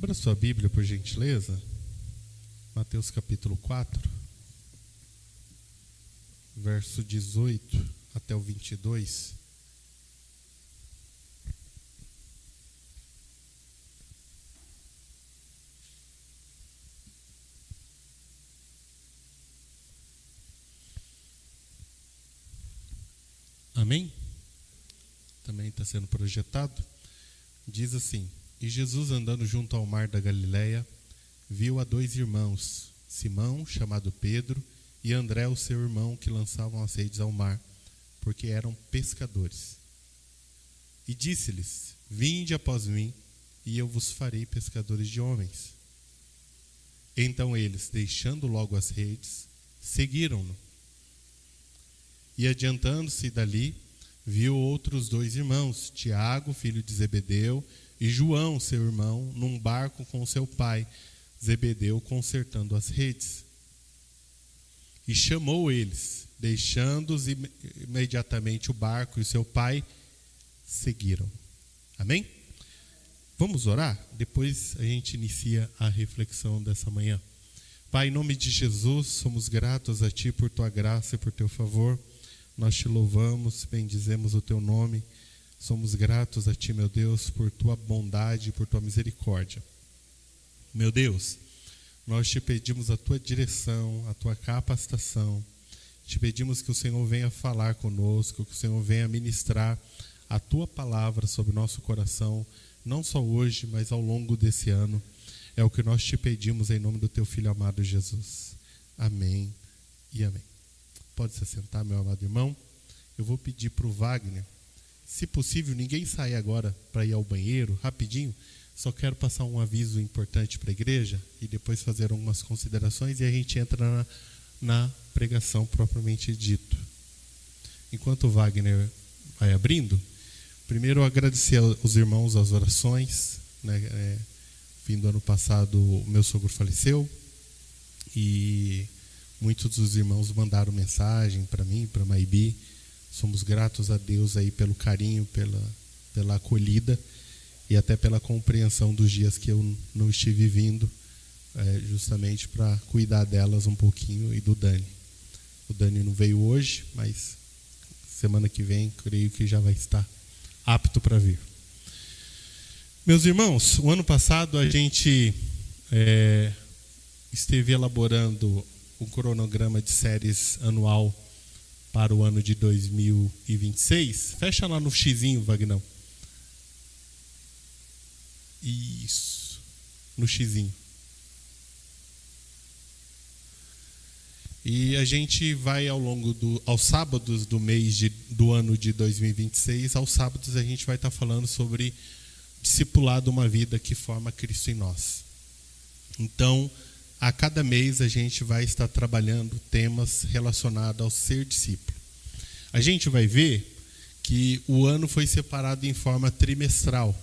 Abra sua Bíblia, por gentileza. Mateus capítulo 4, verso 18 até o 22. Amém? Também está sendo projetado. Diz assim: E Jesus, andando junto ao mar da Galileia, viu a dois irmãos, Simão, chamado Pedro, e André, o seu irmão, que lançavam as redes ao mar, porque eram pescadores. E disse-lhes: Vinde após mim, e eu vos farei pescadores de homens. Então eles, deixando logo as redes, seguiram-no. E adiantando-se dali, viu outros dois irmãos, Tiago, filho de Zebedeu, e João, seu irmão, num barco com seu pai, Zebedeu, consertando as redes. E chamou eles, deixando-os imediatamente o barco e seu pai, seguiram. Amém? Vamos orar? Depois a gente inicia a reflexão dessa manhã. Pai, em nome de Jesus, somos gratos a Ti por Tua graça e por Teu favor. Nós Te louvamos, bendizemos o Teu nome. Somos gratos a Ti, meu Deus, por Tua bondade e por Tua misericórdia. Meu Deus, nós Te pedimos a Tua direção, a Tua capacitação. Te pedimos que o Senhor venha falar conosco, que o Senhor venha ministrar a Tua palavra sobre o nosso coração, não só hoje, mas ao longo desse ano. É o que nós Te pedimos em nome do Teu Filho amado Jesus. Amém e amém. Pode se sentar, meu amado irmão. Eu vou pedir para o Wagner, se possível, ninguém sair agora para ir ao banheiro, rapidinho. Só quero passar um aviso importante para a igreja e depois fazer algumas considerações e a gente entra na pregação propriamente dito. Enquanto o Wagner vai abrindo, primeiro eu agradecer aos irmãos as orações, né? Fim do ano passado o meu sogro faleceu e muitos dos irmãos mandaram mensagem para mim, para a Maibi. Somos gratos a Deus aí pelo carinho, pela acolhida e até pela compreensão dos dias que eu não estive vindo, justamente para cuidar delas um pouquinho e do Dani. O Dani não veio hoje, mas semana que vem creio que já vai estar apto para vir. Meus irmãos, o ano passado a gente esteve elaborando um cronograma de séries anual para o ano de 2026. Fecha lá no xizinho, Vagnão. Isso, no xizinho. E a gente vai aos sábados do mês do ano de 2026, aos sábados a gente vai estar falando sobre discipulado, uma vida que forma Cristo em nós. Então, a cada mês a gente vai estar trabalhando temas relacionados ao ser discípulo. A gente vai ver que o ano foi separado em forma trimestral.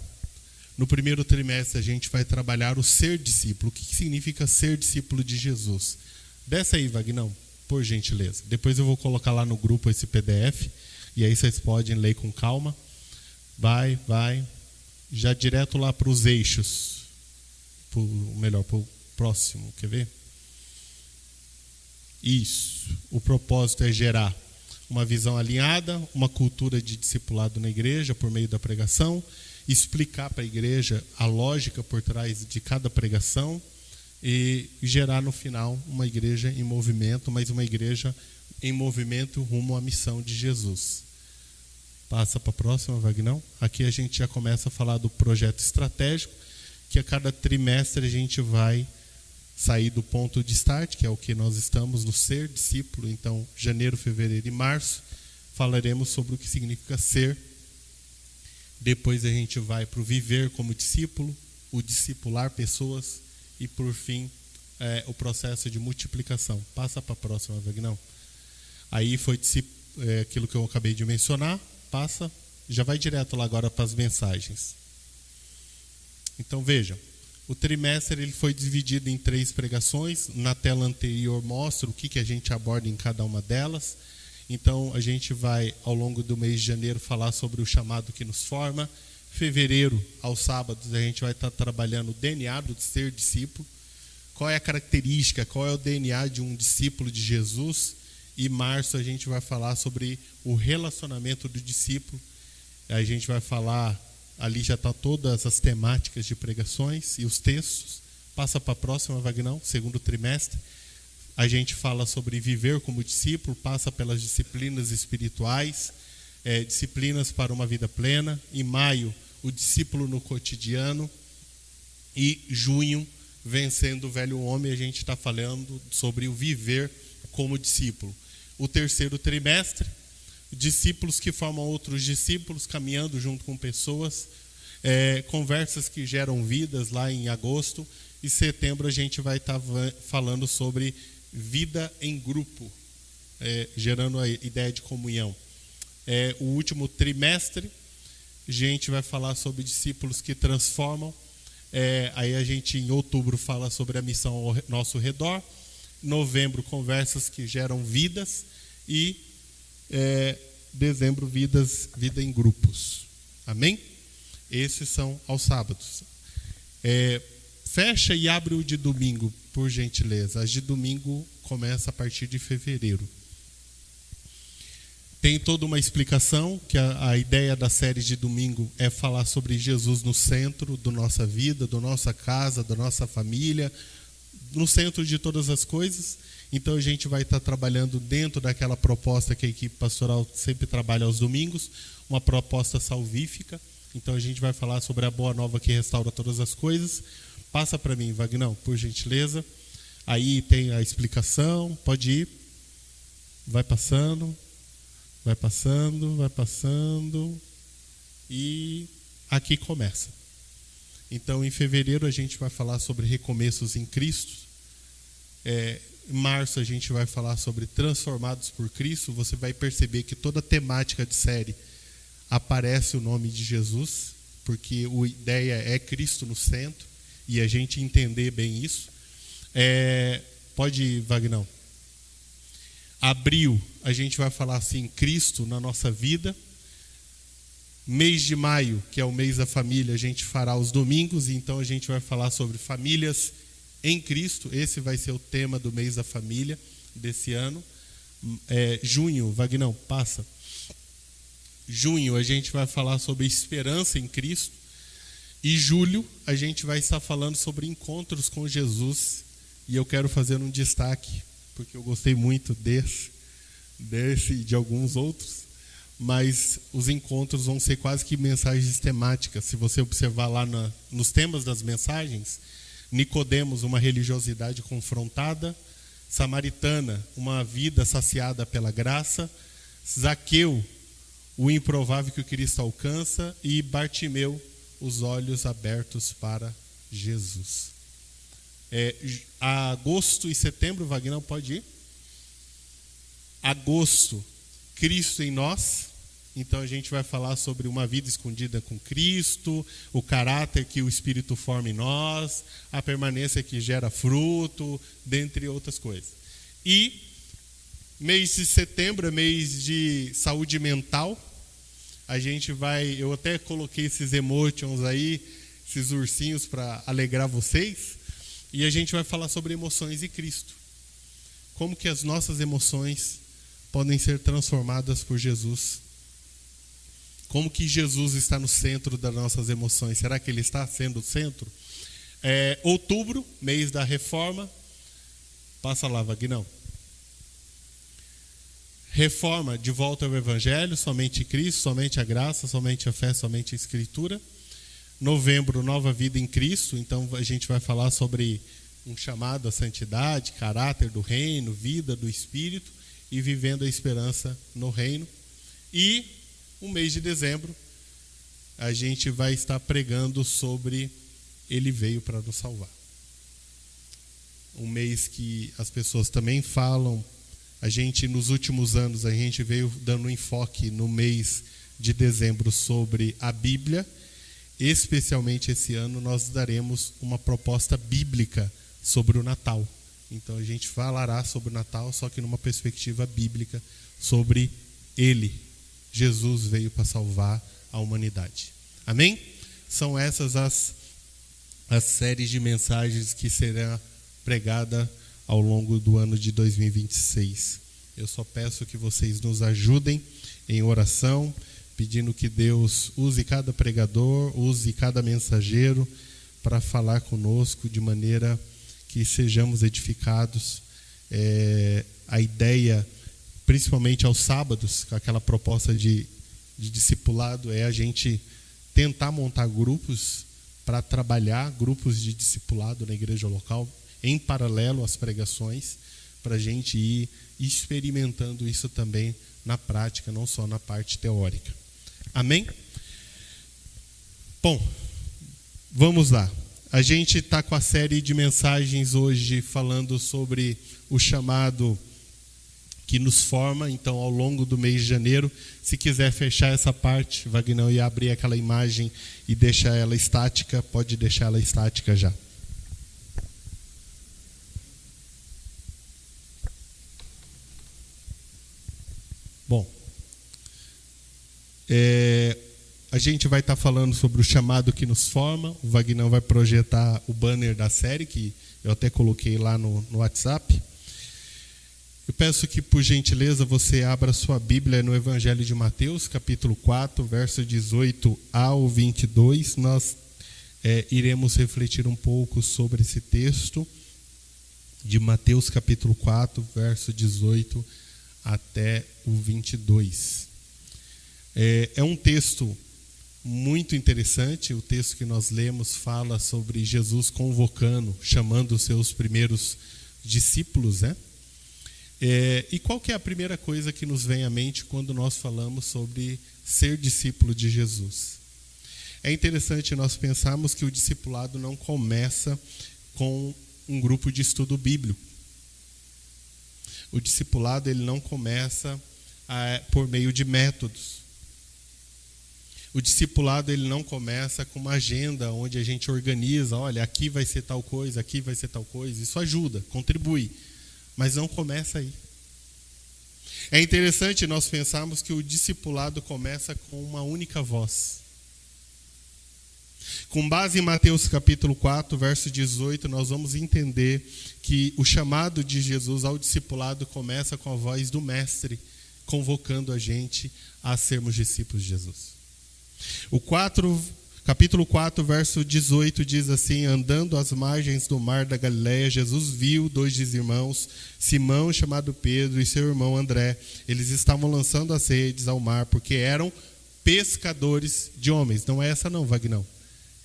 No primeiro trimestre a gente vai trabalhar o ser discípulo. O que significa ser discípulo de Jesus? Desce aí, Vagnão, por gentileza. Depois eu vou colocar lá no grupo esse PDF e aí vocês podem ler com calma. Vai. Já direto lá para os eixos. Para o próximo, quer ver? Isso. O propósito é gerar uma visão alinhada, uma cultura de discipulado na igreja por meio da pregação, explicar para a igreja a lógica por trás de cada pregação e gerar no final uma igreja em movimento, mas uma igreja em movimento rumo à missão de Jesus. Passa para a próxima, Vagnão. Aqui a gente já começa a falar do projeto estratégico, que a cada trimestre a gente vai sair do ponto de start, que é o que nós estamos no ser discípulo. Então, janeiro, fevereiro e março, falaremos sobre o que significa ser. Depois a gente vai para o viver como discípulo, o discipular pessoas e, por fim, o processo de multiplicação. Passa para a próxima, Vagnão. Aí foi aquilo que eu acabei de mencionar. Passa, já vai direto lá agora para as mensagens. Então, vejam. O trimestre ele foi dividido em 3 pregações. Na tela anterior mostra o que a gente aborda em cada uma delas. Então, a gente vai, ao longo do mês de janeiro, falar sobre o chamado que nos forma. Fevereiro, aos sábados, a gente vai estar trabalhando o DNA do ser discípulo. Qual é a característica, qual é o DNA de um discípulo de Jesus? E março a gente vai falar sobre o relacionamento do discípulo. A gente vai falar, ali já está todas as temáticas de pregações e os textos. Passa para a próxima, Vagnão, segundo trimestre. A gente fala sobre viver como discípulo, passa pelas disciplinas espirituais, disciplinas para uma vida plena. Em maio, o discípulo no cotidiano. E junho, vencendo o velho homem, a gente está falando sobre o viver como discípulo. O terceiro trimestre, discípulos que formam outros discípulos, caminhando junto com pessoas, conversas que geram vidas lá em agosto. E setembro a gente vai estar falando sobre vida em grupo, gerando a ideia de comunhão. O último trimestre, a gente vai falar sobre discípulos que transformam. Aí a gente, em outubro, fala sobre a missão ao nosso redor. Novembro, conversas que geram vidas. E dezembro, vida em grupos. Amém? Esses são aos sábados. Fecha e abre o de domingo, por gentileza. As de domingo começa a partir de fevereiro. Tem toda uma explicação, que a ideia da série de domingo é falar sobre Jesus no centro da nossa vida, da nossa casa, da nossa família, no centro de todas as coisas. Então a gente vai estar trabalhando dentro daquela proposta que a equipe pastoral sempre trabalha aos domingos, uma proposta salvífica. Então a gente vai falar sobre a boa nova que restaura todas as coisas. Passa para mim, Vagnão, por gentileza. Aí tem a explicação, pode ir. Vai passando. Vai passando, vai passando. E aqui começa. Então, em fevereiro, a gente vai falar sobre recomeços em Cristo. Em março, a gente vai falar sobre transformados por Cristo. Você vai perceber que toda a temática de série aparece o nome de Jesus, porque a ideia é Cristo no centro, e a gente entender bem isso. Pode ir, Vagnão. Abril, a gente vai falar assim, Cristo na nossa vida. Mês de maio, que é o mês da família, a gente fará os domingos, então a gente vai falar sobre famílias em Cristo. Esse vai ser o tema do mês da família desse ano. Junho, Vagnão, passa. Junho, a gente vai falar sobre esperança em Cristo. E julho, a gente vai estar falando sobre encontros com Jesus. E eu quero fazer um destaque, porque eu gostei muito desse e de alguns outros. Mas os encontros vão ser quase que mensagens temáticas. Se você observar lá nos temas das mensagens, Nicodemos, uma religiosidade confrontada. Samaritana, uma vida saciada pela graça. Zaqueu, o improvável que o Cristo alcança. E Bartimeu, os olhos abertos para Jesus. Agosto e setembro, Vagnão, pode ir? Agosto, Cristo em nós. Então a gente vai falar sobre uma vida escondida com Cristo, o caráter que o Espírito forma em nós, a permanência que gera fruto, dentre outras coisas. E mês de setembro é mês de saúde mental. A gente eu até coloquei esses emotions aí, esses ursinhos para alegrar vocês. E a gente vai falar sobre emoções e Cristo. Como que as nossas emoções podem ser transformadas por Jesus. Como que Jesus está no centro das nossas emoções? Será que Ele está sendo o centro? Outubro, mês da reforma. Passa lá, Vagnão. Reforma, de volta ao Evangelho, somente Cristo, somente a graça, somente a fé, somente a Escritura. Novembro, nova vida em Cristo. Então a gente vai falar sobre um chamado à santidade, caráter do reino, vida do Espírito e vivendo a esperança no reino. E o mês de dezembro, a gente vai estar pregando sobre Ele veio para nos salvar. Um mês que as pessoas também falam. A gente, nos últimos anos, a gente veio dando enfoque no mês de dezembro sobre a Bíblia. Especialmente esse ano, nós daremos uma proposta bíblica sobre o Natal. Então a gente falará sobre o Natal, só que numa perspectiva bíblica sobre Ele. Jesus veio para salvar a humanidade. Amém? São essas as séries de mensagens que será pregada ao longo do ano de 2026. Eu só peço que vocês nos ajudem em oração, pedindo que Deus use cada pregador, use cada mensageiro para falar conosco de maneira que sejamos edificados. A ideia, principalmente aos sábados, com aquela proposta de discipulado, é a gente tentar montar grupos para trabalhar, grupos de discipulado na igreja local, em paralelo às pregações, para a gente ir experimentando isso também na prática, não só na parte teórica. Amém? Bom, vamos lá. A gente está com a série de mensagens hoje falando sobre o chamado que nos forma. Então, ao longo do mês de janeiro, se quiser fechar essa parte, Wagner, e abrir aquela imagem e deixar ela estática, pode deixar ela estática já. Bom, a gente vai estar falando sobre o chamado que nos forma. O Wagner vai projetar o banner da série, que eu até coloquei lá no WhatsApp. Eu peço que, por gentileza, você abra sua Bíblia no Evangelho de Mateus, capítulo 4, verso 18 ao 22. Nós iremos refletir um pouco sobre esse texto de Mateus, capítulo 4, verso 18 até o 22. É um texto muito interessante. O texto que nós lemos fala sobre Jesus convocando, chamando os seus primeiros discípulos, né? E qual que é a primeira coisa que nos vem à mente quando nós falamos sobre ser discípulo de Jesus? É interessante nós pensarmos que o discipulado não começa com um grupo de estudo bíblico. O discipulado ele não começa por meio de métodos. O discipulado ele não começa com uma agenda onde a gente organiza, olha, aqui vai ser tal coisa, aqui vai ser tal coisa. Isso ajuda, contribui, mas não começa aí. É interessante nós pensarmos que o discipulado começa com uma única voz. Com base em Mateus capítulo 4, verso 18, nós vamos entender que o chamado de Jesus ao discipulado começa com a voz do Mestre, convocando a gente a sermos discípulos de Jesus. Capítulo 4, verso 18 diz assim: andando às margens do mar da Galileia, Jesus viu 2 irmãos, Simão, chamado Pedro, e seu irmão André. Eles estavam lançando as redes ao mar, porque eram pescadores de homens. Não é essa não, Wagner.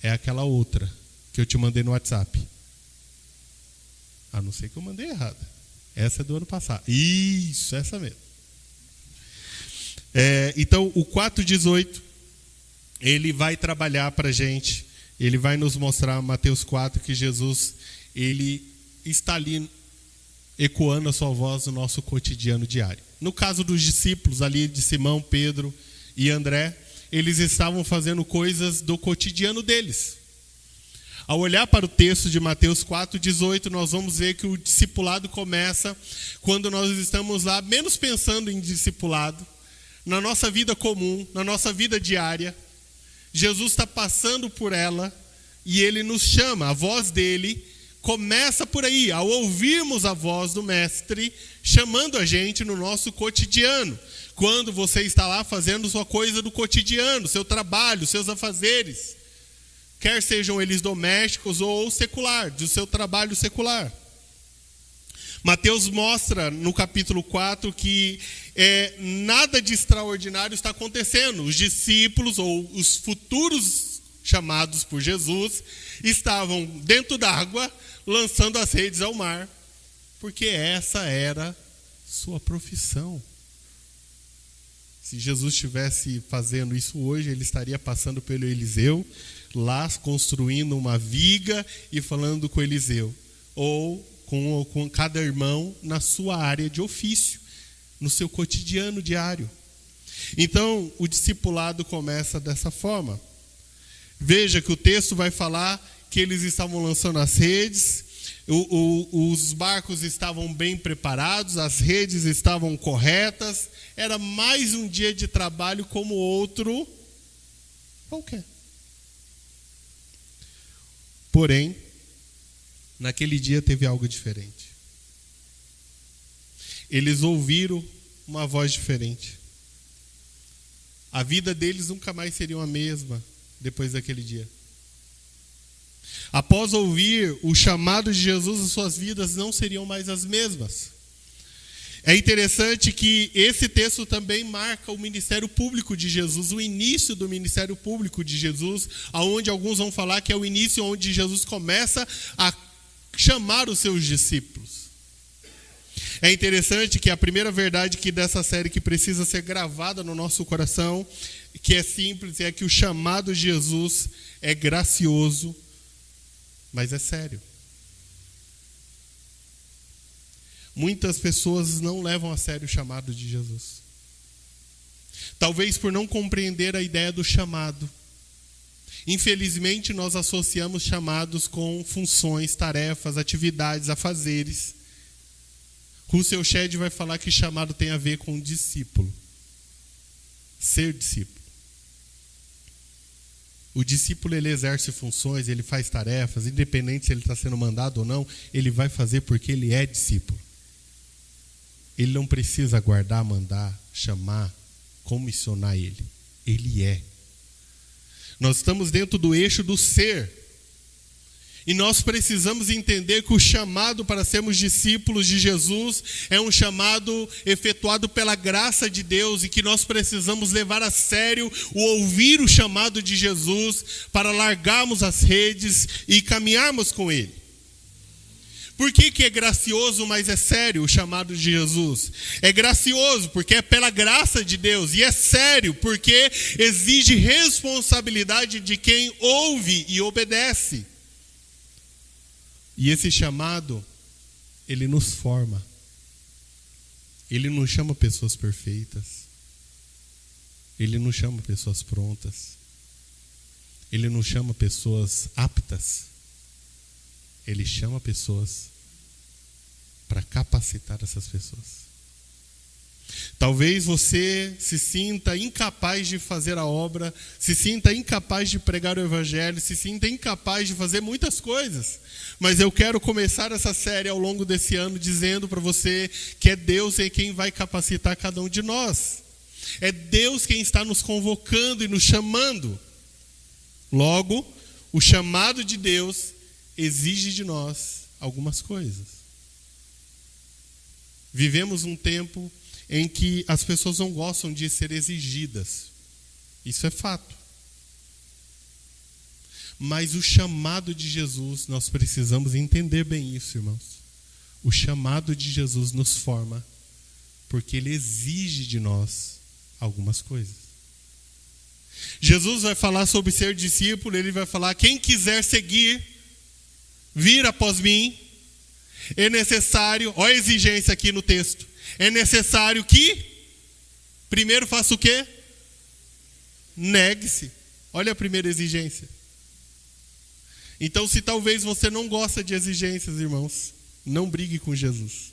É aquela outra que eu te mandei no WhatsApp. A não ser que eu mandei errada. Essa é do ano passado. Isso, essa mesmo. Então, o 4,18, ele vai trabalhar para a gente. Ele vai nos mostrar, Mateus 4, que Jesus, ele está ali ecoando a sua voz no nosso cotidiano diário. No caso dos discípulos ali de Simão, Pedro e André, eles estavam fazendo coisas do cotidiano deles. Ao olhar para o texto de Mateus 4,18, nós vamos ver que o discipulado começa quando nós estamos lá, menos pensando em discipulado, na nossa vida comum, na nossa vida diária. Jesus está passando por ela e ele nos chama. A voz dele começa por aí, ao ouvirmos a voz do Mestre chamando a gente no nosso cotidiano. Quando você está lá fazendo sua coisa do cotidiano, seu trabalho, seus afazeres, quer sejam eles domésticos ou secular, do seu trabalho secular. Mateus mostra no capítulo 4 que nada de extraordinário está acontecendo. Os discípulos ou os futuros chamados por Jesus estavam dentro d'água, lançando as redes ao mar, porque essa era sua profissão. Se Jesus estivesse fazendo isso hoje, ele estaria passando pelo Eliseu, lá construindo uma viga e falando com Eliseu. Ou com cada irmão na sua área de ofício, no seu cotidiano diário. Então, o discipulado começa dessa forma. Veja que o texto vai falar que eles estavam lançando as redes, os barcos estavam bem preparados, as redes estavam corretas, era mais um dia de trabalho como outro qualquer. Porém, naquele dia teve algo diferente. Eles ouviram uma voz diferente. A vida deles nunca mais seria a mesma depois daquele dia. Após ouvir o chamado de Jesus, as suas vidas não seriam mais as mesmas. É interessante que esse texto também marca o ministério público de Jesus, o início do ministério público de Jesus, aonde alguns vão falar que é o início onde Jesus começa a chamar os seus discípulos. É interessante que a primeira verdade que dessa série que precisa ser gravada no nosso coração, que é simples, é que o chamado de Jesus é gracioso, mas é sério. Muitas pessoas não levam a sério o chamado de Jesus. Talvez por não compreender a ideia do chamado. Infelizmente, nós associamos chamados com funções, tarefas, atividades, afazeres. Russell Shedd vai falar que chamado tem a ver com discípulo. Ser discípulo. O discípulo, ele exerce funções, ele faz tarefas, independente se ele está sendo mandado ou não, ele vai fazer porque ele é discípulo. Ele não precisa aguardar, mandar, chamar, comissionar ele. Ele é. Nós estamos dentro do eixo do ser. E nós precisamos entender que o chamado para sermos discípulos de Jesus é um chamado efetuado pela graça de Deus e que nós precisamos levar a sério o ouvir o chamado de Jesus para largarmos as redes e caminharmos com Ele. Por que é gracioso, mas é sério o chamado de Jesus? É gracioso porque é pela graça de Deus, e é sério porque exige responsabilidade de quem ouve e obedece. E esse chamado, ele nos forma. Ele não chama pessoas perfeitas. Ele não chama pessoas prontas. Ele não chama pessoas aptas. Ele chama pessoas para capacitar essas pessoas. Talvez você se sinta incapaz de fazer a obra, se sinta incapaz de pregar o evangelho, se sinta incapaz de fazer muitas coisas. Mas eu quero começar essa série ao longo desse ano dizendo para você que é Deus quem vai capacitar cada um de nós. É Deus quem está nos convocando e nos chamando. Logo, o chamado de Deus exige de nós algumas coisas. Vivemos um tempo em que as pessoas não gostam de ser exigidas. Isso é fato. Mas o chamado de Jesus, nós precisamos entender bem isso, irmãos. O chamado de Jesus nos forma, porque Ele exige de nós algumas coisas. Jesus vai falar sobre ser discípulo, Ele vai falar, quem quiser seguir, vir após mim, é necessário, olha a exigência aqui no texto, é necessário que, primeiro faça o quê? Negue-se. Olha a primeira exigência. Então, se talvez você não gosta de exigências, irmãos, não brigue com Jesus.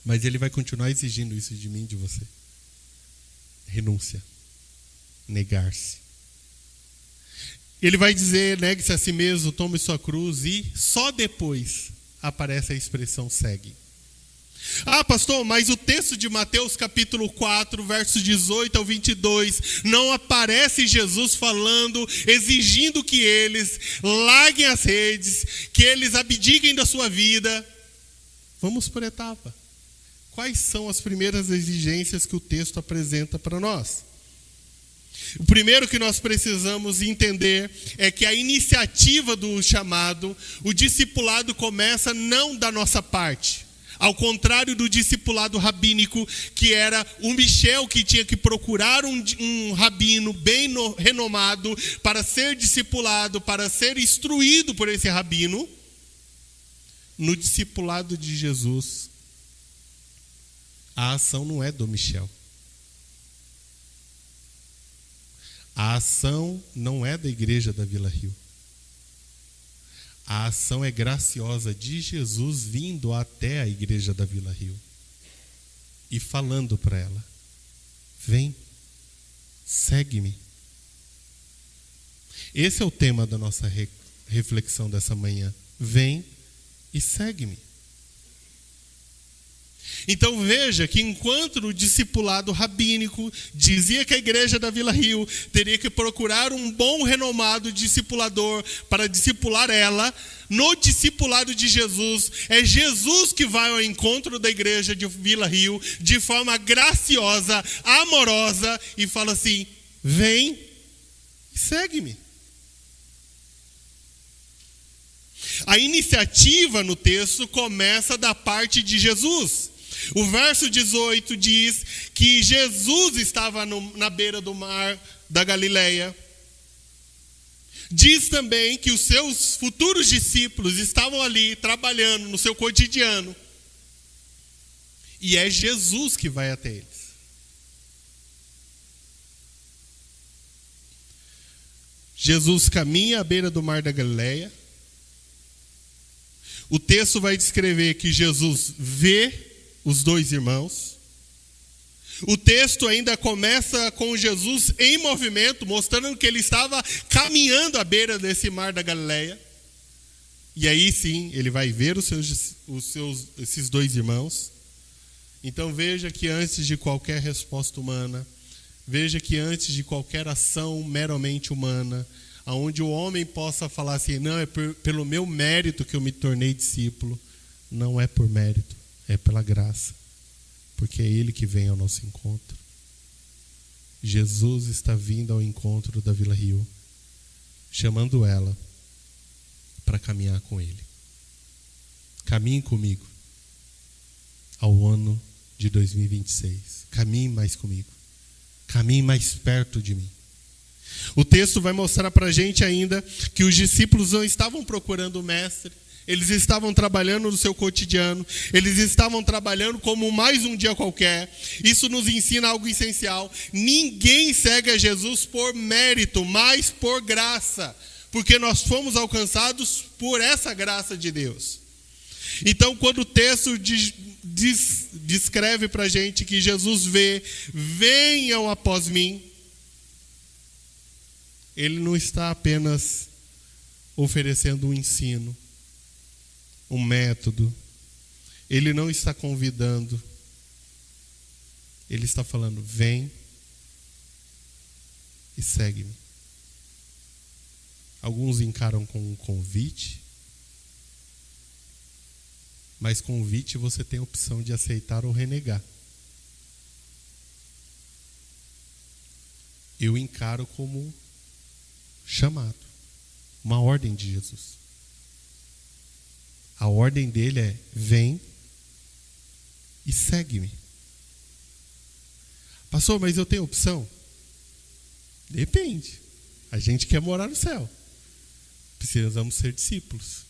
Mas Ele vai continuar exigindo isso de mim e de você. Renúncia. Negar-se. Ele vai dizer, negue-se a si mesmo, tome sua cruz, e só depois aparece a expressão segue. Ah, pastor, mas o texto de Mateus capítulo 4, versos 18 ao 22, não aparece Jesus falando, exigindo que eles larguem as redes, que eles abdiquem da sua vida. Vamos por etapa. Quais são as primeiras exigências que o texto apresenta para nós? O primeiro que nós precisamos entender é que a iniciativa do chamado, o discipulado começa não da nossa parte. Ao contrário do discipulado rabínico, que era o Michel que tinha que procurar um rabino bem renomado para ser discipulado, para ser instruído por esse rabino. No discipulado de Jesus, a ação não é do Michel. A ação não é da igreja da Vila Rio. A ação é graciosa de Jesus vindo até a igreja da Vila Rio e falando para ela: vem, segue-me. Esse é o tema da nossa reflexão dessa manhã. Vem e segue-me. Então veja que enquanto o discipulado rabínico dizia que a igreja da Vila Rio teria que procurar um bom renomado discipulador para discipular ela, no discipulado de Jesus, é Jesus que vai ao encontro da igreja de Vila Rio de forma graciosa, amorosa e fala assim: vem e segue-me. A iniciativa no texto começa da parte de Jesus. O verso 18 diz que Jesus estava na beira do mar da Galileia. Diz também que os seus futuros discípulos estavam ali trabalhando no seu cotidiano. E é Jesus que vai até eles. Jesus caminha à beira do mar da Galileia. O texto vai descrever que Jesus vê os dois irmãos. O texto ainda começa com Jesus em movimento, mostrando que ele estava caminhando à beira desse mar da Galileia. E aí sim, ele vai ver esses dois irmãos. Então veja que antes de qualquer resposta humana, veja que antes de qualquer ação meramente humana, onde o homem possa falar assim: não, é pelo meu mérito que eu me tornei discípulo. Não é por mérito, é pela graça. Porque é Ele que vem ao nosso encontro. Jesus está vindo ao encontro da Vila Rio, chamando ela para caminhar com Ele. Caminhe comigo ao ano de 2026. Caminhe mais comigo. Caminhe mais perto de mim. O texto vai mostrar para a gente ainda que os discípulos não estavam procurando o mestre. Eles estavam trabalhando no seu cotidiano. Eles estavam trabalhando como mais um dia qualquer. Isso nos ensina algo essencial. Ninguém segue a Jesus por mérito, mas por graça. Porque nós fomos alcançados por essa graça de Deus. Então, quando o texto descreve para a gente que Jesus vê: venham após mim, Ele não está apenas oferecendo um ensino, um método. Ele não está convidando. Ele está falando: vem e segue-me. Alguns encaram como um convite, mas convite você tem a opção de aceitar ou renegar. Eu encaro como chamado, uma ordem de Jesus. A ordem dele é: vem e segue-me. Pastor, mas eu tenho opção? Depende. A gente quer morar no céu. Precisamos ser discípulos.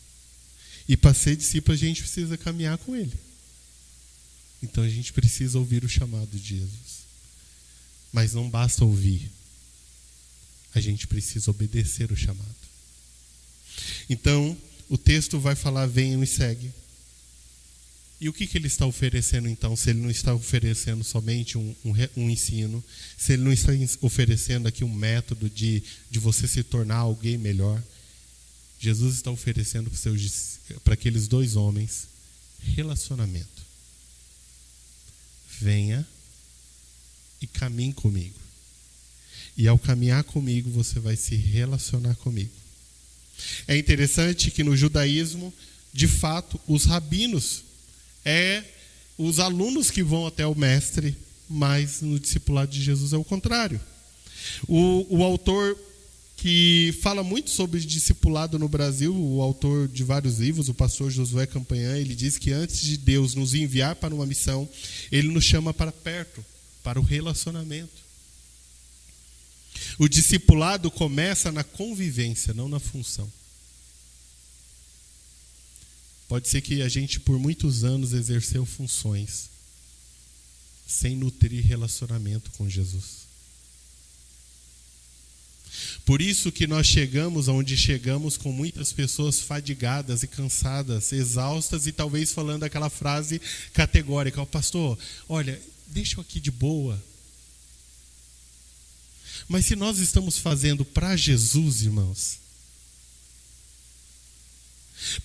E para ser discípulo a gente precisa caminhar com Ele. Então a gente precisa ouvir o chamado de Jesus. Mas não basta ouvir. A gente precisa obedecer o chamado. Então, o texto vai falar: venham e segue. E o que ele está oferecendo então? Se ele não está oferecendo somente um ensino, se ele não está oferecendo aqui um método de você se tornar alguém melhor, Jesus está oferecendo para aqueles dois homens relacionamento. Venha e caminhe comigo. E ao caminhar comigo, você vai se relacionar comigo. É interessante que no judaísmo, de fato, os rabinos os alunos que vão até o mestre, mas no discipulado de Jesus é o contrário. O autor que fala muito sobre discipulado no Brasil, o autor de vários livros, o pastor Josué Campanhã, ele diz que antes de Deus nos enviar para uma missão, Ele nos chama para perto, para o relacionamento. O discipulado começa na convivência, não na função. Pode ser que a gente por muitos anos exerceu funções sem nutrir relacionamento com Jesus. Por isso que nós chegamos aonde chegamos, com muitas pessoas fadigadas e cansadas, exaustas e talvez falando aquela frase categórica: pastor, olha, deixa eu aqui de boa. Mas se nós estamos fazendo para Jesus, irmãos,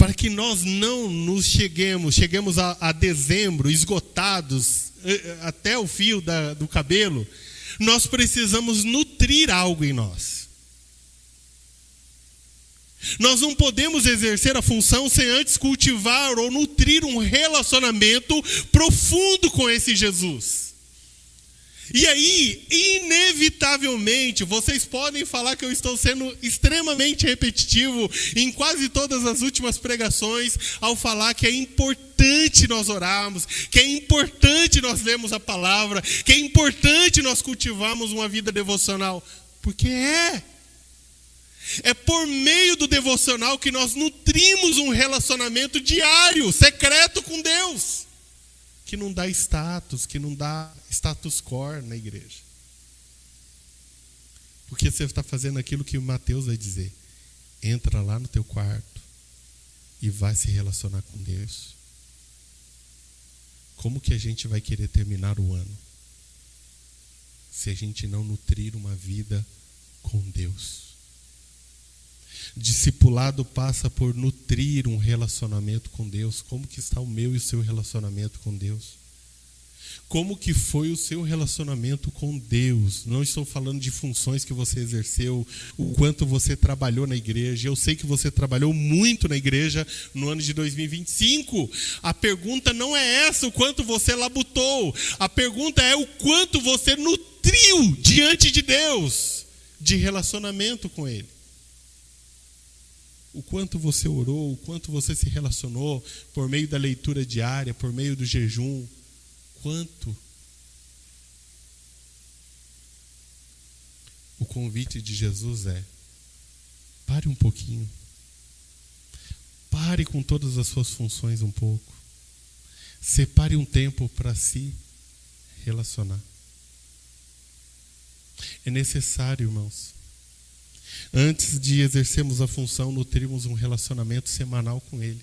para que nós não nos cheguemos a dezembro esgotados até o fio do cabelo, nós precisamos nutrir algo em nós. Nós não podemos exercer a função sem antes cultivar ou nutrir um relacionamento profundo com esse Jesus. E aí, inevitavelmente, vocês podem falar que eu estou sendo extremamente repetitivo em quase todas as últimas pregações, ao falar que é importante nós orarmos, que é importante nós lermos a palavra, que é importante nós cultivarmos uma vida devocional. Porque é por meio do devocional que nós nutrimos um relacionamento diário, secreto com Deus, que não dá status, que não dá status quo na igreja. Porque você está fazendo aquilo que o Mateus vai dizer. Entra lá no teu quarto e vai se relacionar com Deus. Como que a gente vai querer terminar o ano se a gente não nutrir uma vida com Deus? Discipulado passa por nutrir um relacionamento com Deus. Como que está o meu e o seu relacionamento com Deus? Como que foi o seu relacionamento com Deus? Não estou falando de funções que você exerceu, o quanto você trabalhou na igreja. Eu sei que você trabalhou muito na igreja no ano de 2025. A pergunta não é essa, o quanto você labutou. A pergunta é o quanto você nutriu diante de Deus de relacionamento com Ele. O quanto você orou, o quanto você se relacionou por meio da leitura diária, por meio do jejum. Quanto? O convite de Jesus é: pare um pouquinho. Pare com todas as suas funções um pouco. Separe um tempo para se relacionar. É necessário, irmãos, antes de exercermos a função, nutrirmos um relacionamento semanal com Ele.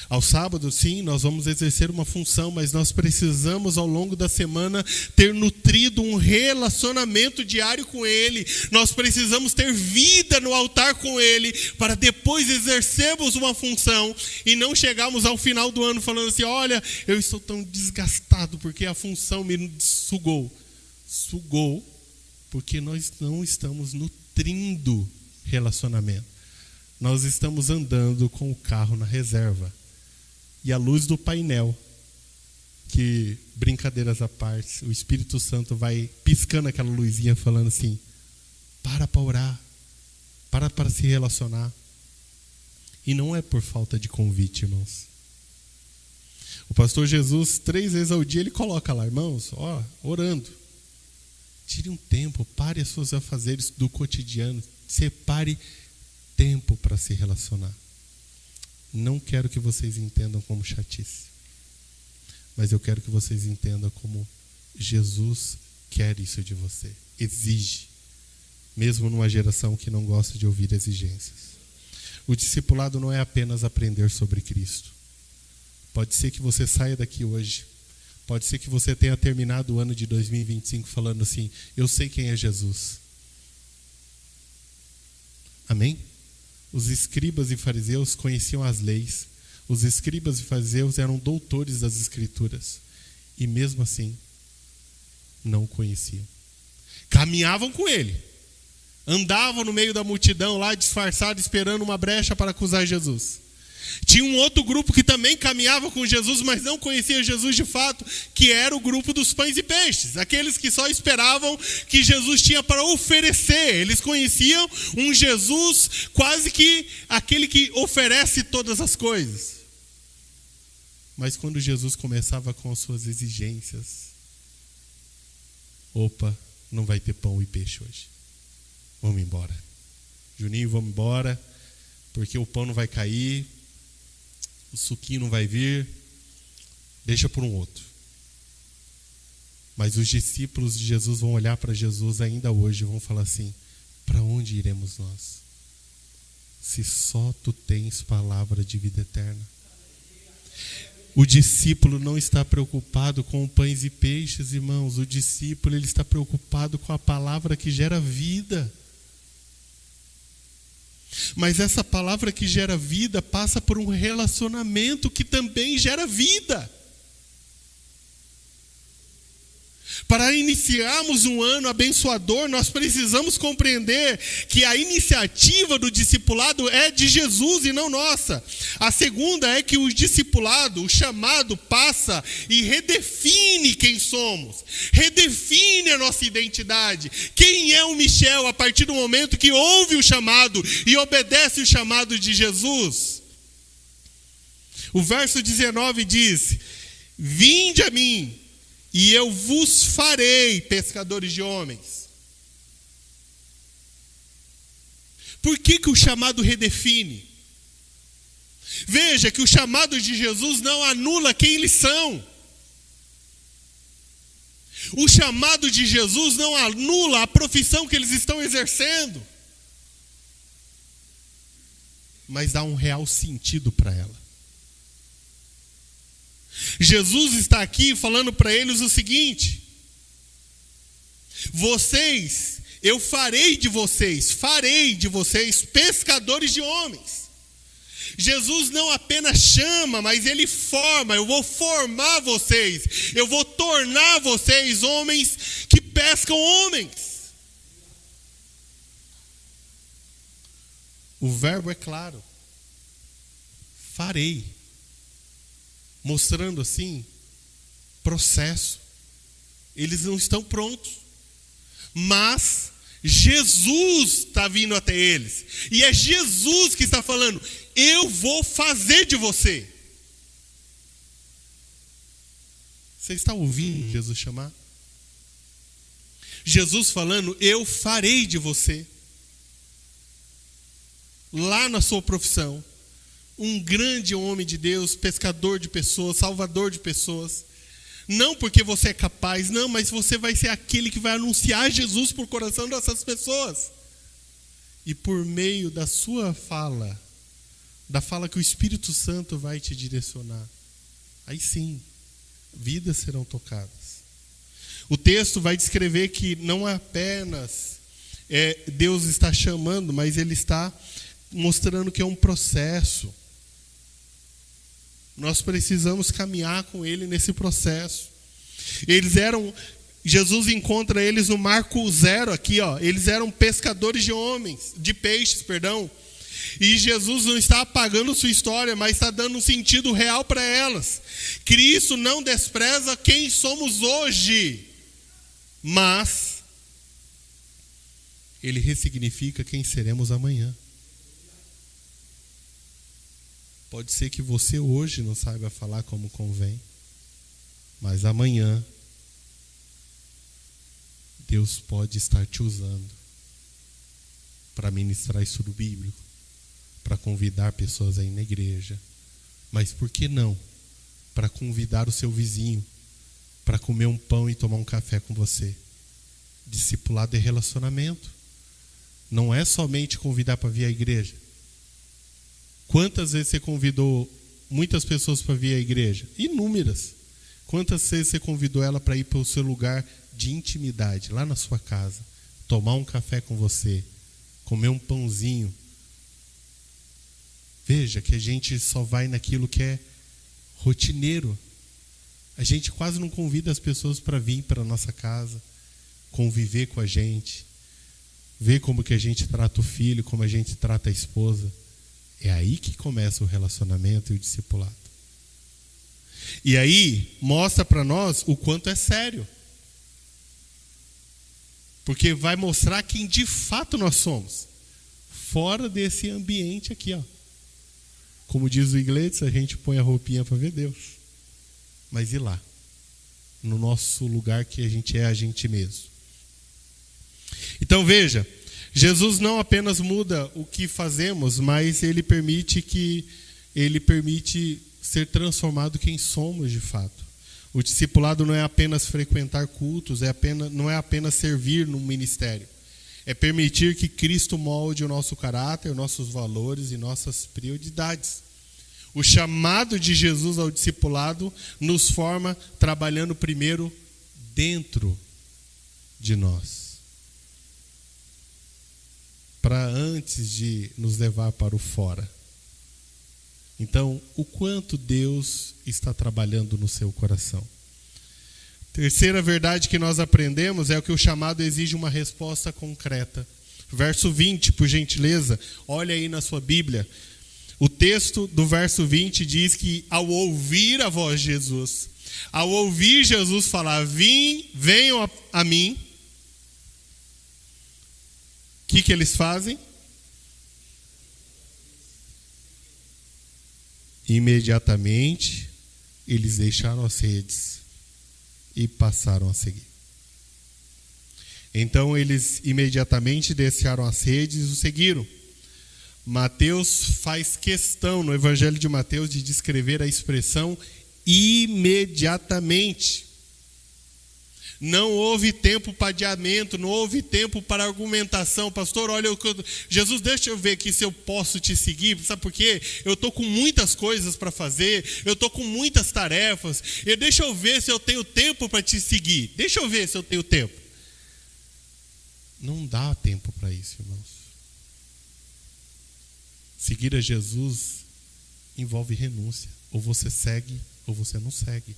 Ao sábado, sim, nós vamos exercer uma função, mas nós precisamos, ao longo da semana, ter nutrido um relacionamento diário com Ele. Nós precisamos ter vida no altar com Ele, para depois exercermos uma função e não chegarmos ao final do ano falando assim: olha, eu estou tão desgastado porque a função me sugou. Sugou porque nós não estamos nutrindo relacionamento. Nós estamos andando com o carro na reserva. E a luz do painel, que, brincadeiras à parte, o Espírito Santo vai piscando aquela luzinha falando assim: para orar, para se relacionar. E não é por falta de convite, irmãos. O pastor Jesus, 3 vezes ao dia, ele coloca lá: irmãos, orando. Tire um tempo, pare os seus afazeres do cotidiano, separe tempo para se relacionar. Não quero que vocês entendam como chatice, mas eu quero que vocês entendam como Jesus quer isso de você, exige, mesmo numa geração que não gosta de ouvir exigências. O discipulado não é apenas aprender sobre Cristo. Pode ser que você saia daqui hoje, pode ser que você tenha terminado o ano de 2025 falando assim: eu sei quem é Jesus. Amém? Os escribas e fariseus conheciam as leis. Os escribas e fariseus eram doutores das escrituras. E mesmo assim, não o conheciam. Caminhavam com ele. Andavam no meio da multidão lá, disfarçado, esperando uma brecha para acusar Jesus. Tinha um outro grupo que também caminhava com Jesus, mas não conhecia Jesus de fato, que era o grupo dos pães e peixes. Aqueles que só esperavam que Jesus tinha para oferecer. Eles conheciam um Jesus quase que aquele que oferece todas as coisas. Mas quando Jesus começava com as suas exigências: opa, não vai ter pão e peixe hoje. Vamos embora. Juninho, vamos embora, porque o pão não vai cair, o suquinho não vai vir, deixa por um outro. Mas os discípulos de Jesus vão olhar para Jesus ainda hoje e vão falar assim: para onde iremos nós, se só tu tens palavra de vida eterna? O discípulo não está preocupado com pães e peixes, irmãos. O discípulo, ele está preocupado com a palavra que gera vida. Mas essa palavra que gera vida passa por um relacionamento que também gera vida. Para iniciarmos um ano abençoador, nós precisamos compreender que a iniciativa do discipulado é de Jesus e não nossa. A segunda é que o discipulado, o chamado, passa e redefine quem somos, redefine a nossa identidade. Quem é o Michel a partir do momento que ouve o chamado e obedece o chamado de Jesus? O verso 19 diz: vinde a mim, e eu vos farei pescadores de homens. Por que o chamado redefine? Veja que o chamado de Jesus não anula quem eles são. O chamado de Jesus não anula a profissão que eles estão exercendo, mas dá um real sentido para ela. Jesus está aqui falando para eles o seguinte: eu farei de vocês pescadores de homens. Jesus não apenas chama, mas ele forma. Eu vou formar vocês, eu vou tornar vocês homens que pescam homens. O verbo é claro: farei. Mostrando assim, processo. Eles não estão prontos. Mas Jesus está vindo até eles. E é Jesus que está falando: eu vou fazer de você. Você está ouvindo Jesus chamar? Jesus falando: eu farei de você. Lá na sua profissão, um grande homem de Deus, pescador de pessoas, salvador de pessoas. Não porque você é capaz, não, mas você vai ser aquele que vai anunciar Jesus por coração dessas pessoas. E por meio da sua fala, da fala que o Espírito Santo vai te direcionar, aí sim, vidas serão tocadas. O texto vai descrever que não apenas Deus está chamando, mas Ele está mostrando que é um processo. Nós precisamos caminhar com Ele nesse processo. Jesus encontra eles no Marco 0 aqui, ó. Eles eram pescadores de peixes. E Jesus não está apagando sua história, mas está dando um sentido real para elas. Cristo não despreza quem somos hoje, mas Ele ressignifica quem seremos amanhã. Pode ser que você hoje não saiba falar como convém, mas amanhã Deus pode estar te usando para ministrar estudo bíblico, para convidar pessoas a ir na igreja, mas por que não? Para convidar o seu vizinho para comer um pão e tomar um café com você. Discipulado é relacionamento, não é somente convidar para vir à igreja. Quantas vezes você convidou muitas pessoas para vir à igreja? Inúmeras. Quantas vezes você convidou ela para ir para o seu lugar de intimidade, lá na sua casa, tomar um café com você, comer um pãozinho? Veja que a gente só vai naquilo que é rotineiro. A gente quase não convida as pessoas para vir para a nossa casa, conviver com a gente, ver como que a gente trata o filho, como a gente trata a esposa. É aí que começa o relacionamento e o discipulado. E aí mostra para nós o quanto é sério. Porque vai mostrar quem de fato nós somos. Fora desse ambiente aqui, ó. Como diz o inglês, a gente põe a roupinha para ver Deus. Mas e lá? No nosso lugar que a gente é a gente mesmo. Então veja, Jesus não apenas muda o que fazemos, mas Ele permite ser transformado quem somos de fato. O discipulado não é apenas frequentar cultos, não é apenas servir no ministério. É permitir que Cristo molde o nosso caráter, nossos valores e nossas prioridades. O chamado de Jesus ao discipulado nos forma trabalhando primeiro dentro de nós. para antes de nos levar para o fora. Então, o quanto Deus está trabalhando no seu coração. Terceira verdade que nós aprendemos é que o chamado exige uma resposta concreta. Verso 20, por gentileza, olha aí na sua Bíblia. O texto do verso 20 diz que ao ouvir a voz de Jesus, ao ouvir Jesus falar, venham a mim, o que eles fazem? Imediatamente, eles deixaram as redes e passaram a seguir. Então, eles imediatamente deixaram as redes e o seguiram. Mateus faz questão, no Evangelho de Mateus, de descrever a expressão imediatamente. Não houve tempo para adiamento, não houve tempo para argumentação. Pastor, olha, Jesus, deixa eu ver aqui se eu posso te seguir. Sabe por quê? Eu estou com muitas coisas para fazer, eu estou com muitas tarefas. Deixa eu ver se eu tenho tempo para te seguir. Deixa eu ver se eu tenho tempo. Não dá tempo para isso, irmãos. Seguir a Jesus envolve renúncia. Ou você segue, ou você não segue.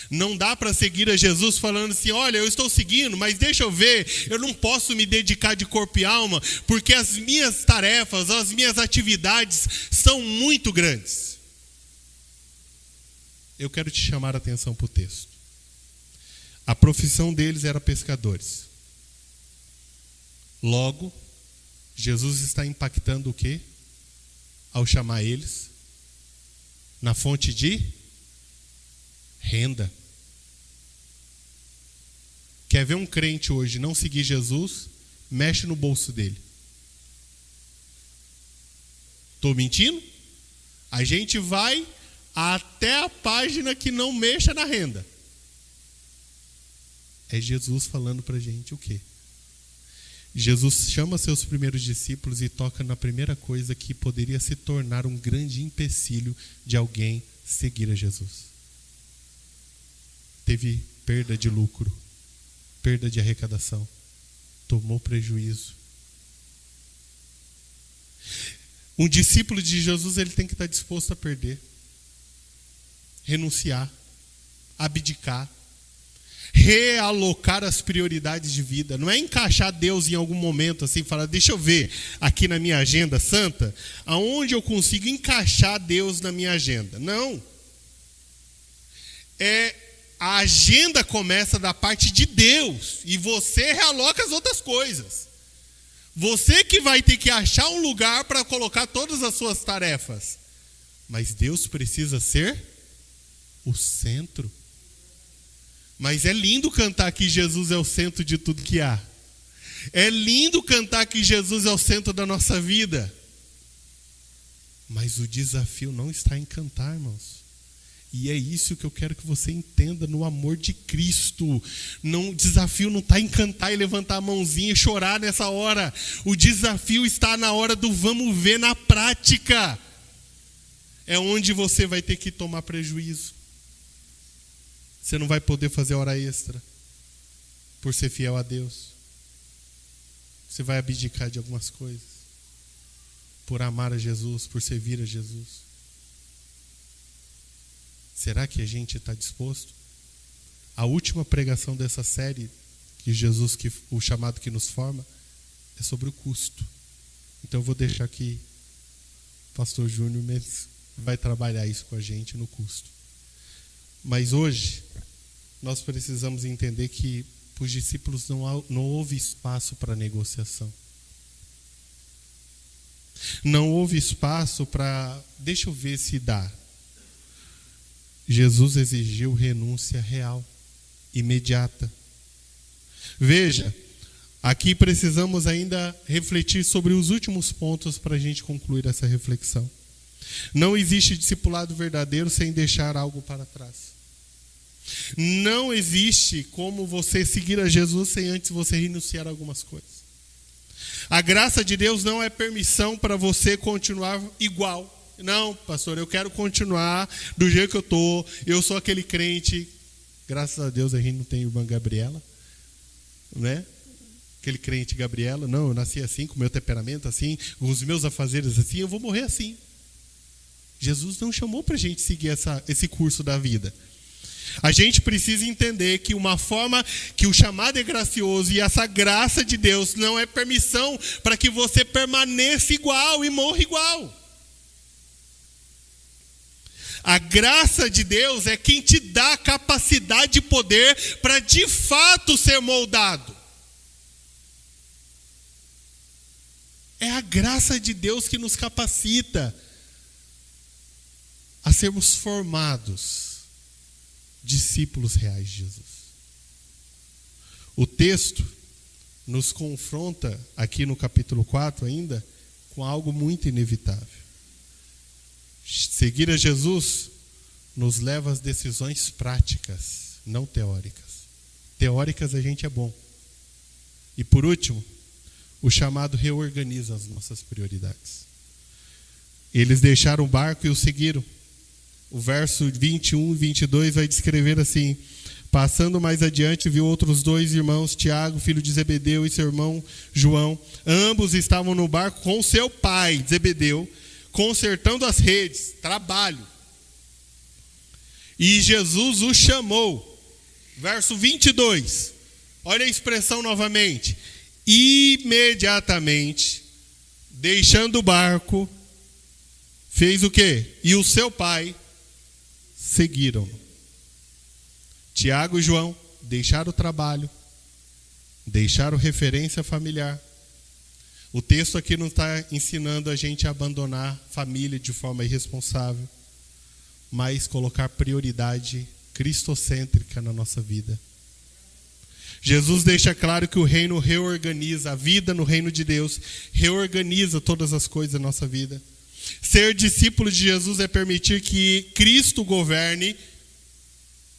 Não dá para seguir a Jesus falando assim, olha, eu estou seguindo, mas deixa eu ver, eu não posso me dedicar de corpo e alma, porque as minhas tarefas, as minhas atividades são muito grandes. Eu quero te chamar a atenção para o texto. A profissão deles era pescadores. Logo, Jesus está impactando o quê? Ao chamar eles na fonte de renda. Quer ver um crente hoje não seguir Jesus? Mexe no bolso dele. Estou mentindo? A gente vai até a página que não mexa na renda. É Jesus falando para a gente o quê? Jesus chama seus primeiros discípulos e toca na primeira coisa que poderia se tornar um grande empecilho de alguém seguir a Jesus. Teve perda de lucro, perda de arrecadação, tomou prejuízo. Um discípulo de Jesus, ele tem que estar disposto a perder, renunciar, abdicar, realocar as prioridades de vida. Não é encaixar Deus em algum momento assim, falar, deixa eu ver aqui na minha agenda santa, aonde eu consigo encaixar Deus na minha agenda. Não. A agenda começa da parte de Deus e você realoca as outras coisas. Você que vai ter que achar um lugar para colocar todas as suas tarefas. Mas Deus precisa ser o centro. Mas é lindo cantar que Jesus é o centro de tudo que há. É lindo cantar que Jesus é o centro da nossa vida. Mas o desafio não está em cantar, irmãos. E é isso que eu quero que você entenda no amor de Cristo. Não, o desafio não está em cantar e levantar a mãozinha e chorar nessa hora. O desafio está na hora do vamos ver na prática. É onde você vai ter que tomar prejuízo. Você não vai poder fazer hora extra por ser fiel a Deus. Você vai abdicar de algumas coisas por amar a Jesus, por servir a Jesus. Será que a gente está disposto? A última pregação dessa série, que Jesus, o chamado que nos forma, é sobre o custo. Então eu vou deixar que o pastor Júnior vai trabalhar isso com a gente no custo. Mas hoje, nós precisamos entender que para os discípulos não houve espaço para negociação. Não houve espaço para, deixa eu ver se dá. Jesus exigiu renúncia real, imediata. Veja, aqui precisamos ainda refletir sobre os últimos pontos para a gente concluir essa reflexão. Não existe discipulado verdadeiro sem deixar algo para trás. Não existe como você seguir a Jesus sem antes você renunciar a algumas coisas. A graça de Deus não é permissão para você continuar igual. Não, pastor, eu quero continuar do jeito que eu estou. Eu sou aquele crente. Graças a Deus a gente não tem irmã Gabriela, né? Aquele crente Gabriela, não, eu nasci assim, com o meu temperamento assim, com os meus afazeres assim, eu vou morrer assim. Jesus não chamou para a gente seguir esse curso da vida. A gente precisa entender que uma forma que o chamado é gracioso e essa graça de Deus não é permissão para que você permaneça igual e morra igual. A graça de Deus é quem te dá a capacidade e poder para de fato ser moldado. É a graça de Deus que nos capacita a sermos formados discípulos reais de Jesus. O texto nos confronta, aqui no capítulo 4 ainda, com algo muito inevitável. Seguir a Jesus nos leva às decisões práticas, não teóricas. Teóricas a gente é bom. E por último, o chamado reorganiza as nossas prioridades. Eles deixaram o barco e o seguiram. O verso 21 e 22 vai descrever assim: passando mais adiante, viu outros 2 irmãos, Tiago, filho de Zebedeu, e seu irmão João. Ambos estavam no barco com seu pai, Zebedeu, consertando as redes, trabalho. E Jesus o chamou. Verso 22, olha a expressão novamente. Imediatamente, deixando o barco, fez o quê? E o seu pai seguiram. Tiago e João deixaram o trabalho, deixaram referência familiar. O texto aqui não está ensinando a gente a abandonar família de forma irresponsável, mas colocar prioridade cristocêntrica na nossa vida. Jesus deixa claro que o reino reorganiza, a vida no reino de Deus reorganiza todas as coisas da nossa vida. Ser discípulo de Jesus é permitir que Cristo governe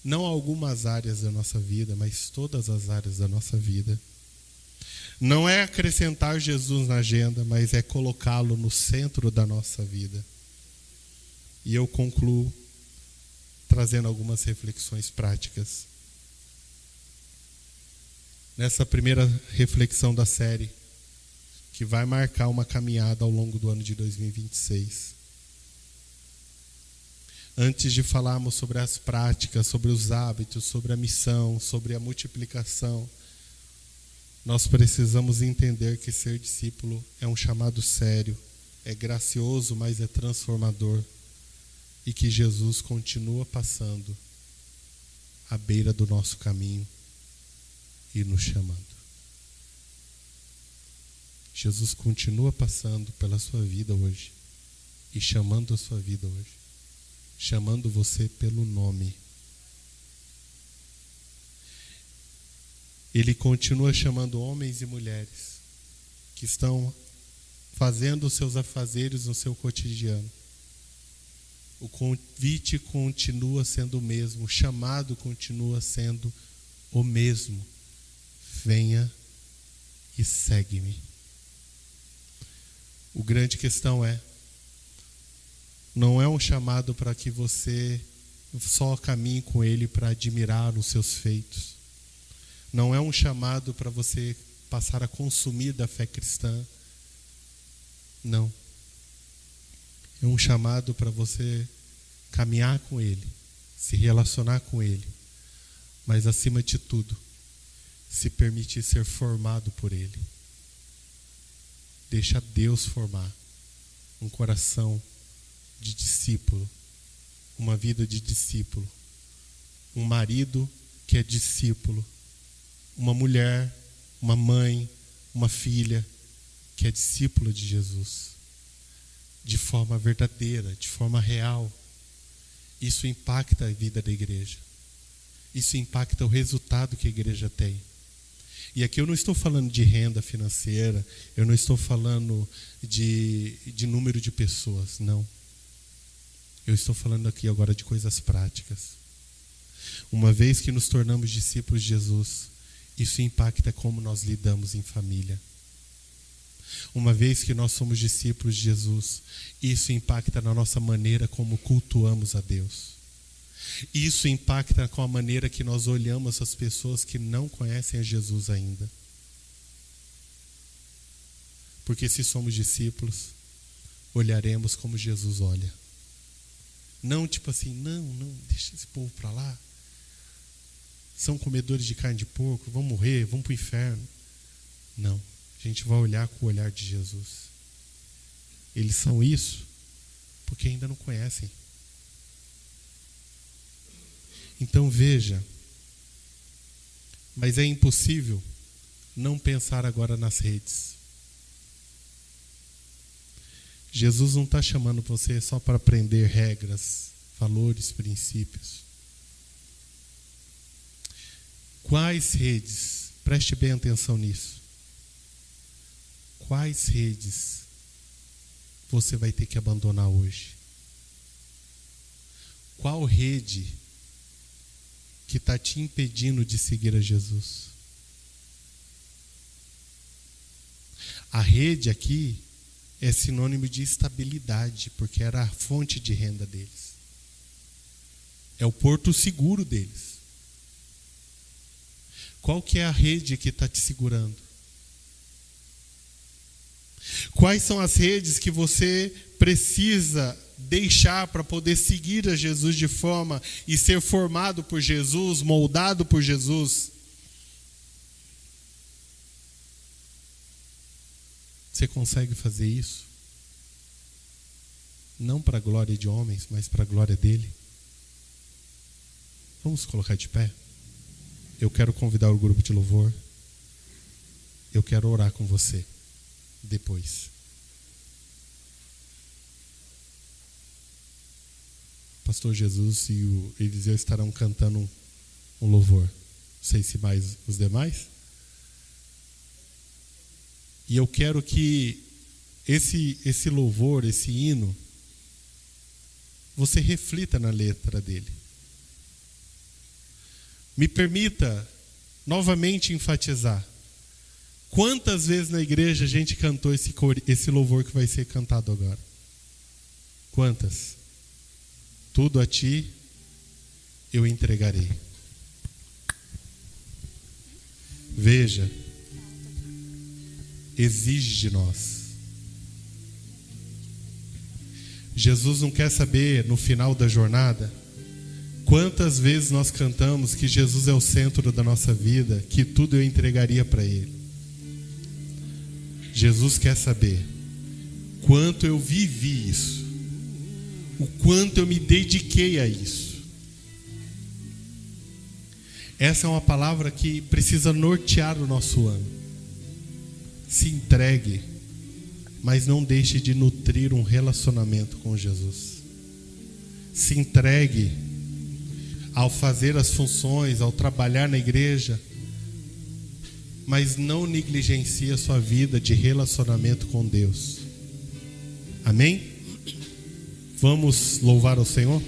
não algumas áreas da nossa vida, mas todas as áreas da nossa vida. Não é acrescentar Jesus na agenda, mas é colocá-lo no centro da nossa vida. E eu concluo trazendo algumas reflexões práticas. Nessa primeira reflexão da série, que vai marcar uma caminhada ao longo do ano de 2026. Antes de falarmos sobre as práticas, sobre os hábitos, sobre a missão, sobre a multiplicação, nós precisamos entender que ser discípulo é um chamado sério, é gracioso, mas é transformador, e que Jesus continua passando à beira do nosso caminho e nos chamando. Jesus continua passando pela sua vida hoje e chamando a sua vida hoje, chamando você pelo nome. Ele continua chamando homens e mulheres que estão fazendo os seus afazeres no seu cotidiano. O convite continua sendo o mesmo, o chamado continua sendo o mesmo. Venha e segue-me. O grande questão não é um chamado para que você só caminhe com ele para admirar os seus feitos. Não é um chamado para você passar a consumir da fé cristã. Não. É um chamado para você caminhar com ele, se relacionar com ele, mas acima de tudo, se permitir ser formado por ele. Deixa Deus formar um coração de discípulo, uma vida de discípulo, um marido que é discípulo, uma mulher, uma mãe, uma filha que é discípula de Jesus, de forma verdadeira, de forma real. Isso impacta a vida da igreja. Isso impacta o resultado que a igreja tem. E aqui eu não estou falando de renda financeira, eu não estou falando de número de pessoas, não. Eu estou falando aqui agora de coisas práticas. Uma vez que nos tornamos discípulos de Jesus, isso impacta como nós lidamos em família. Uma vez que nós somos discípulos de Jesus, isso impacta na nossa maneira como cultuamos a Deus. Isso impacta com a maneira que nós olhamos as pessoas que não conhecem a Jesus ainda. Porque se somos discípulos, olharemos como Jesus olha. Não tipo assim, não, deixa esse povo para lá. São comedores de carne de porco, vão morrer, vão para o inferno. Não, a gente vai olhar com o olhar de Jesus. Eles são isso porque ainda não conhecem. Então veja, mas é impossível não pensar agora nas redes. Jesus não está chamando você só para aprender regras, valores, princípios. Quais redes? Preste bem atenção nisso. Quais redes você vai ter que abandonar hoje? Qual rede que está te impedindo de seguir a Jesus? A rede aqui é sinônimo de estabilidade, porque era a fonte de renda deles. É o porto seguro deles. Qual que é a rede que está te segurando? Quais são as redes que você precisa deixar para poder seguir a Jesus de forma e ser formado por Jesus, moldado por Jesus? Você consegue fazer isso? Não para a glória de homens, mas para a glória dele. Vamos colocar de pé? Eu quero convidar o grupo de louvor. Eu quero orar com você depois. Pastor Jesus e o Eliseu estarão cantando um louvor. Não sei se mais os demais. E eu quero que esse louvor, esse hino, você reflita na letra dele. Me permita novamente enfatizar. Quantas vezes na igreja a gente cantou esse louvor que vai ser cantado agora? Quantas? Tudo a ti eu entregarei. Veja, exige de nós. Jesus não quer saber no final da jornada quantas vezes nós cantamos que Jesus é o centro da nossa vida, que tudo eu entregaria para Ele. Jesus quer saber quanto eu vivi isso, o quanto eu me dediquei a isso. Essa é uma palavra que precisa nortear o nosso ano. Se entregue, mas não deixe de nutrir um relacionamento com Jesus. Se entregue ao fazer as funções, ao trabalhar na igreja, mas não negligencie a sua vida de relacionamento com Deus. Amém? Vamos louvar o Senhor?